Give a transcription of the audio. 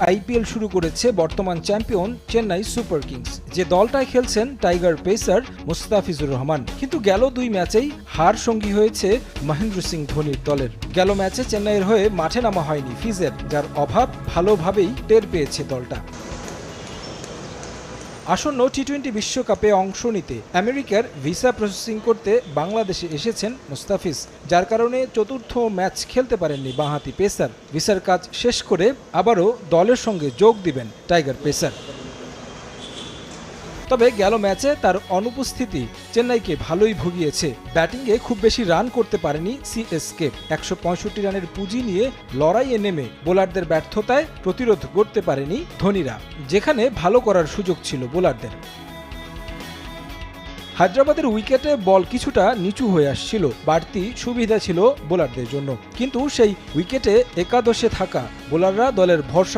IPL শুরু করেছে বর্তমান চ্যাম্পিয়ন চেন্নাই সুপার কিংস, যে দলটায় খেলছেন টাইগার পেসার মুস্তাফিজুর রহমান। কিন্তু গেল 2 ম্যাচেই হার সঙ্গী হয়েছে মহেন্দ্র সিং ধোনির দলের। গেল ম্যাচে চেন্নাইয়ের হয়ে মাঠে নামা হয়নি ফিজের, যার অভাব ভালোভাবেই টের পেয়েছে দলটা। আসন্ন টি-20 বিশ্বকাপে অংশ নিতে আমেরিকার ভিসা প্রসেসিং করতে বাংলাদেশে এসেছেন মুস্তাফিজ, যার কারণে চতুর্থ ম্যাচ খেলতে পারেননি বাঁহাতি পেসার। ভিসার কাজ শেষ করে আবারও দলের সঙ্গে যোগ দিবেন টাইগার পেসার। তবে গেল ম্যাচে তার অনুপস্থিতি চেন্নাইকে ভালোই ভুগিয়েছে। ব্যাটিংয়ে খুব বেশি রান করতে পারেনি সিএসকে। 165 রানের পুঁজি নিয়ে লড়াইয়ে নেমে বোলারদের ব্যর্থতায় প্রতিরোধ করতে পারেনি ধোনিরা, যেখানে ভালো করার সুযোগ ছিল বোলারদের। হায়দ্রাবাদের উইকেটে বল কিছুটা নিচু হয়ে আসছিল, বাড়তি সুবিধা ছিল বোলারদের জন্য। কিন্তু সেই উইকেটে একাদশে থাকা বোলাররা দলের ভরসা